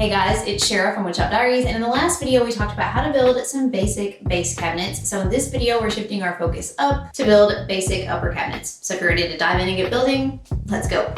Hey guys, it's Shara from Woodshop Diaries, and in the last video we talked about how to build some basic base cabinets. So in this video we're shifting our focus up to build basic upper cabinets. So if you're ready to dive in and get building, let's go.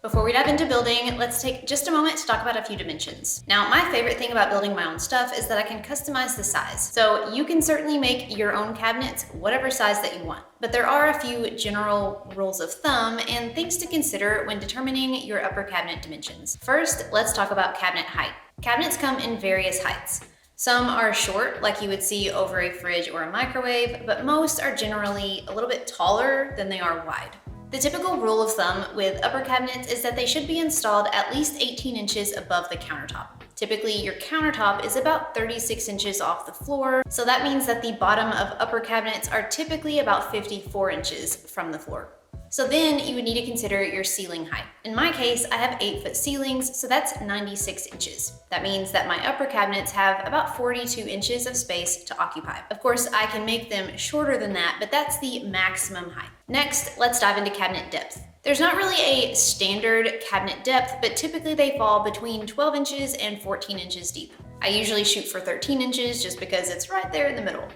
Before we dive into building, let's take just a moment to talk about a few dimensions. Now, my favorite thing about building my own stuff is that I can customize the size. So you can certainly make your own cabinets whatever size that you want, but there are a few general rules of thumb and things to consider when determining your upper cabinet dimensions. First, let's talk about cabinet height. Cabinets come in various heights. Some are short, like you would see over a fridge or a microwave, but most are generally a little bit taller than they are wide. The typical rule of thumb with upper cabinets is that they should be installed at least 18 inches above the countertop. Typically, your countertop is about 36 inches off the floor, so that means that the bottom of upper cabinets are typically about 54 inches from the floor. So then you would need to consider your ceiling height. In my case, I have 8-foot ceilings, so that's 96 inches. That means that my upper cabinets have about 42 inches of space to occupy. Of course, I can make them shorter than that, but that's the maximum height. Next, let's dive into cabinet depth. There's not really a standard cabinet depth, but typically they fall between 12 inches and 14 inches deep. I usually shoot for 13 inches just because it's right there in the middle.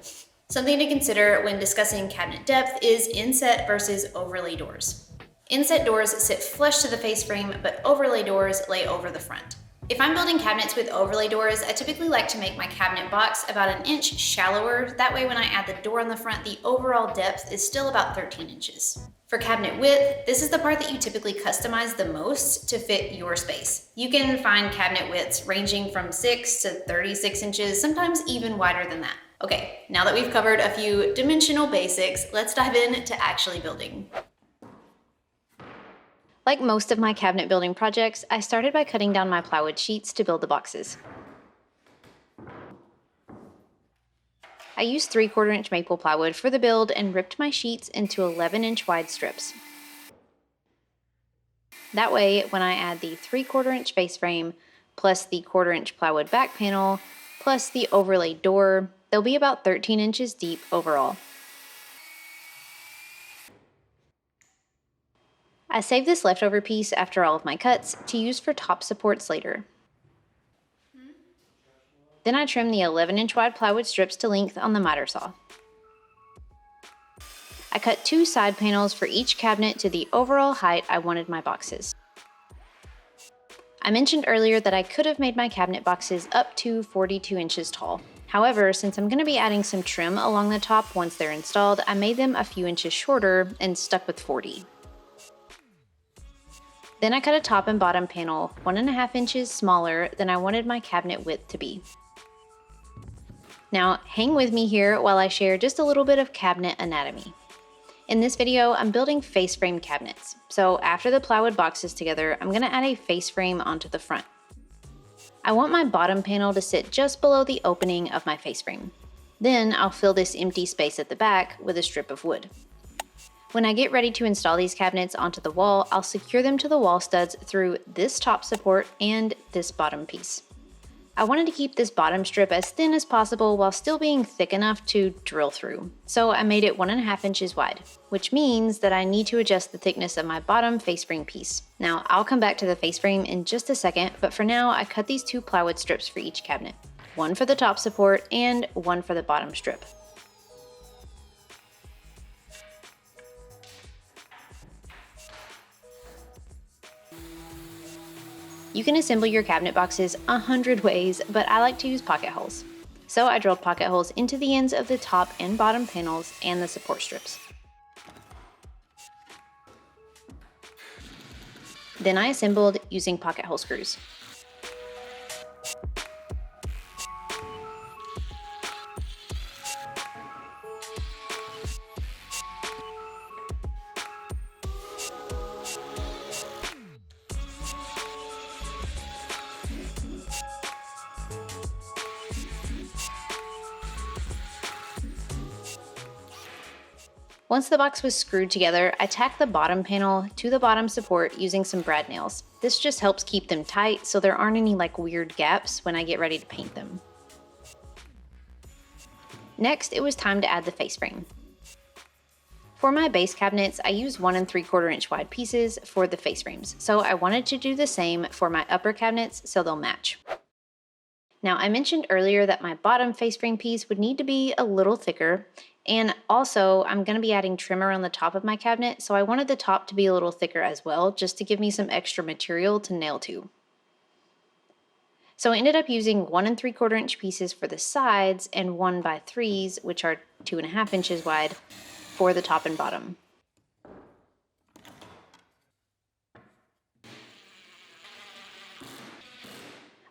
Something to consider when discussing cabinet depth is inset versus overlay doors. Inset doors sit flush to the face frame, but overlay doors lay over the front. If I'm building cabinets with overlay doors, I typically like to make my cabinet box about an inch shallower. That way when I add the door on the front, the overall depth is still about 13 inches. For cabinet width, this is the part that you typically customize the most to fit your space. You can find cabinet widths ranging from 6 to 36 inches, sometimes even wider than that. Okay, now that we've covered a few dimensional basics, let's dive into actually building. Like most of my cabinet building projects, I started by cutting down my plywood sheets to build the boxes. I used 3/4 inch maple plywood for the build and ripped my sheets into 11-inch wide strips. That way, when I add the 3/4 inch base frame, plus the 1/4 inch plywood back panel, plus the overlay door, they'll be about 13 inches deep overall. I saved this leftover piece after all of my cuts to use for top supports later. Then I trimmed the 11-inch wide plywood strips to length on the miter saw. I cut 2 side panels for each cabinet to the overall height I wanted my boxes. I mentioned earlier that I could have made my cabinet boxes up to 42 inches tall. However, since I'm going to be adding some trim along the top once they're installed, I made them a few inches shorter and stuck with 40. Then I cut a top and bottom panel 1.5 inches smaller than I wanted my cabinet width to be. Now, hang with me here while I share just a little bit of cabinet anatomy. In this video, I'm building face frame cabinets. So after the plywood box is together, I'm going to add a face frame onto the front. I want my bottom panel to sit just below the opening of my face frame. Then I'll fill this empty space at the back with a strip of wood. When I get ready to install these cabinets onto the wall, I'll secure them to the wall studs through this top support and this bottom piece. I wanted to keep this bottom strip as thin as possible while still being thick enough to drill through. So I made it 1.5 inches wide, which means that I need to adjust the thickness of my bottom face frame piece. Now, I'll come back to the face frame in just a second, but for now I cut these 2 plywood strips for each cabinet. One for the top support and one for the bottom strip. You can assemble your cabinet boxes 100 ways, but I like to use pocket holes. So I drilled pocket holes into the ends of the top and bottom panels and the support strips. Then I assembled using pocket hole screws. Once the box was screwed together, I tacked the bottom panel to the bottom support using some brad nails. This just helps keep them tight so there aren't any weird gaps when I get ready to paint them. Next, it was time to add the face frame. For my base cabinets, I use 1 3/4 inch wide pieces for the face frames, so I wanted to do the same for my upper cabinets so they'll match. Now, I mentioned earlier that my bottom face frame piece would need to be a little thicker, and also I'm going to be adding trim around the top of my cabinet, so I wanted the top to be a little thicker as well, just to give me some extra material to nail to. So I ended up using 1 3/4 inch pieces for the sides and 1x3s, which are 2.5 inches wide, for the top and bottom.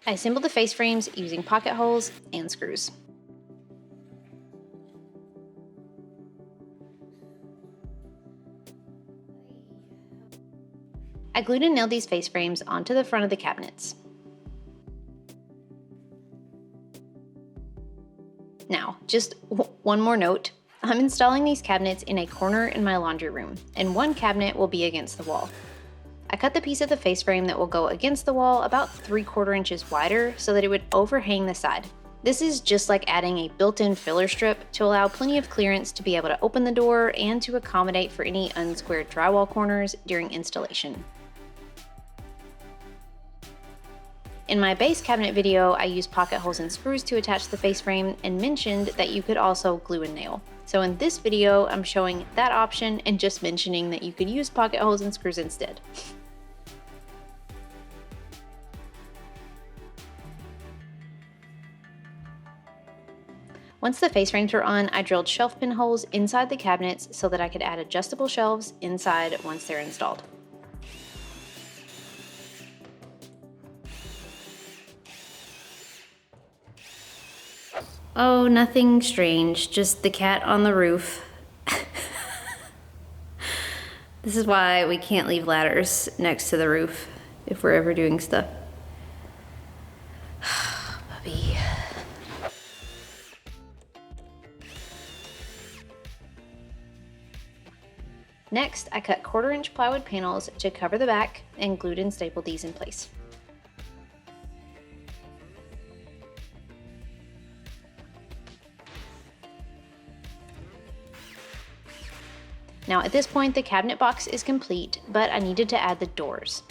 I assembled the face frames using pocket holes and screws. I glued and nailed these face frames onto the front of the cabinets. Now, just one more note. I'm installing these cabinets in a corner in my laundry room, and one cabinet will be against the wall. I cut the piece of the face frame that will go against the wall about 3/4 inches wider so that it would overhang the side. This is just like adding a built-in filler strip to allow plenty of clearance to be able to open the door and to accommodate for any unsquared drywall corners during installation. In my base cabinet video, I used pocket holes and screws to attach the face frame and mentioned that you could also glue and nail. So in this video, I'm showing that option and just mentioning that you could use pocket holes and screws instead. Once the face frames were on, I drilled shelf pin holes inside the cabinets so that I could add adjustable shelves inside once they're installed. Oh, nothing strange, just the cat on the roof. This is why we can't leave ladders next to the roof if we're ever doing stuff. Puppy. Next, I cut 1/4 inch plywood panels to cover the back and glued and stapled these in place. Now at this point, the cabinet box is complete, but I needed to add the doors.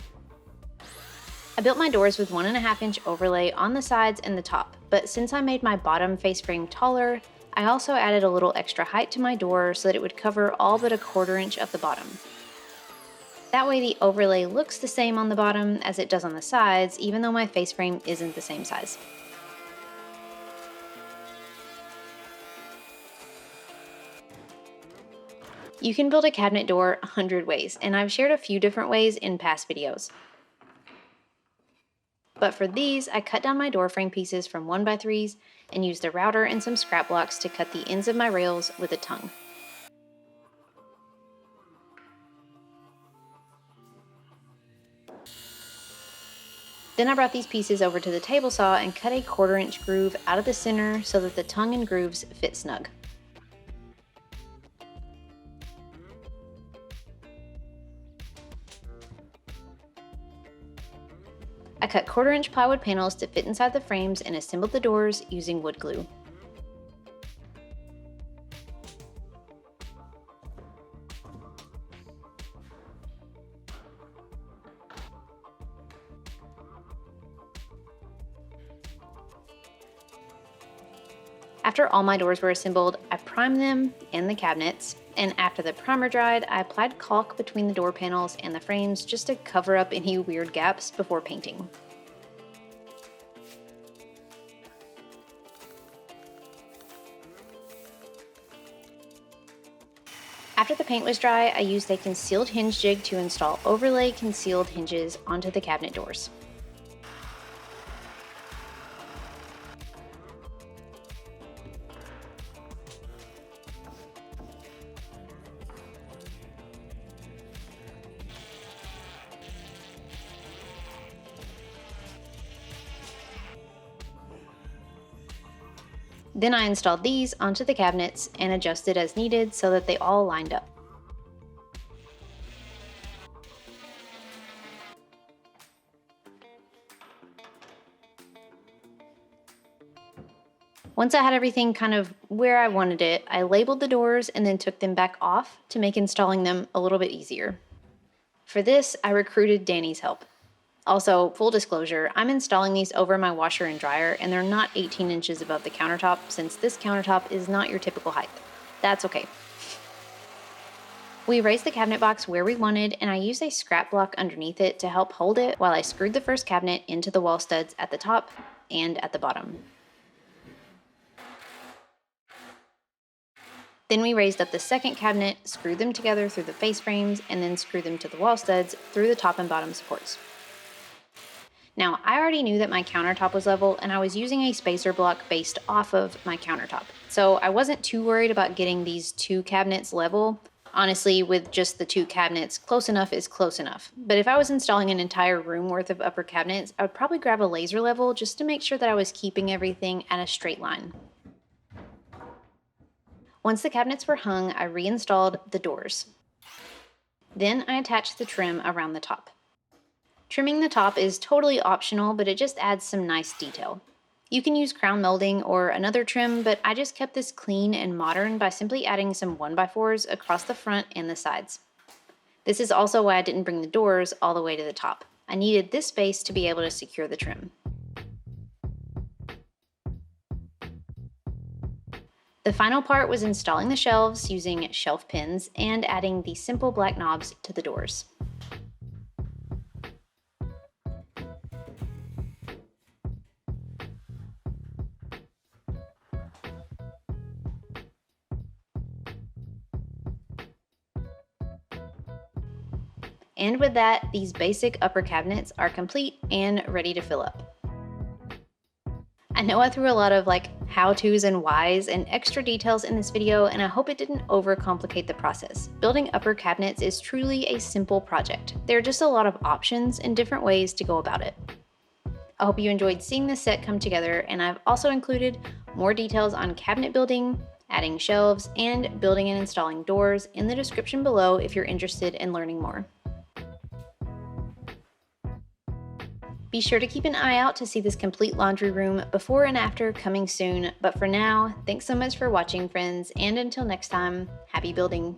I built my doors with 1.5 inch overlay on the sides and the top, but since I made my bottom face frame taller, I also added a little extra height to my door so that it would cover all but 1/4 inch of the bottom. That way the overlay looks the same on the bottom as it does on the sides, even though my face frame isn't the same size. You can build a cabinet door 100 ways, and I've shared a few different ways in past videos. But for these, I cut down my door frame pieces from 1x3s and used a router and some scrap blocks to cut the ends of my rails with a tongue. Then I brought these pieces over to the table saw and cut a 1/4 inch groove out of the center so that the tongue and grooves fit snug. I cut 1/4 inch plywood panels to fit inside the frames and assembled the doors using wood glue. After all my doors were assembled, I primed them and the cabinets, and after the primer dried, I applied caulk between the door panels and the frames just to cover up any weird gaps before painting. After the paint was dry, I used a concealed hinge jig to install overlay concealed hinges onto the cabinet doors. Then I installed these onto the cabinets and adjusted as needed so that they all lined up. Once I had everything kind of where I wanted it, I labeled the doors and then took them back off to make installing them a little bit easier. For this, I recruited Danny's help. Also, full disclosure, I'm installing these over my washer and dryer, and they're not 18 inches above the countertop since this countertop is not your typical height. That's okay. We raised the cabinet box where we wanted, and I used a scrap block underneath it to help hold it while I screwed the first cabinet into the wall studs at the top and at the bottom. Then we raised up the second cabinet, screwed them together through the face frames, and then screwed them to the wall studs through the top and bottom supports. Now, I already knew that my countertop was level, and I was using a spacer block based off of my countertop. So I wasn't too worried about getting these two cabinets level. Honestly, with just the two cabinets, close enough is close enough. But if I was installing an entire room worth of upper cabinets, I would probably grab a laser level just to make sure that I was keeping everything at a straight line. Once the cabinets were hung, I reinstalled the doors. Then I attached the trim around the top. Trimming the top is totally optional, but it just adds some nice detail. You can use crown molding or another trim, but I just kept this clean and modern by simply adding some 1x4s across the front and the sides. This is also why I didn't bring the doors all the way to the top. I needed this space to be able to secure the trim. The final part was installing the shelves using shelf pins and adding the simple black knobs to the doors. And with that, these basic upper cabinets are complete and ready to fill up. I know I threw a lot of how-tos and whys and extra details in this video, and I hope it didn't overcomplicate the process. Building upper cabinets is truly a simple project. There are just a lot of options and different ways to go about it. I hope you enjoyed seeing this set come together, and I've also included more details on cabinet building, adding shelves, and building and installing doors in the description below if you're interested in learning more. Be sure to keep an eye out to see this complete laundry room before and after coming soon, but for now, thanks so much for watching, friends, and until next time, happy building!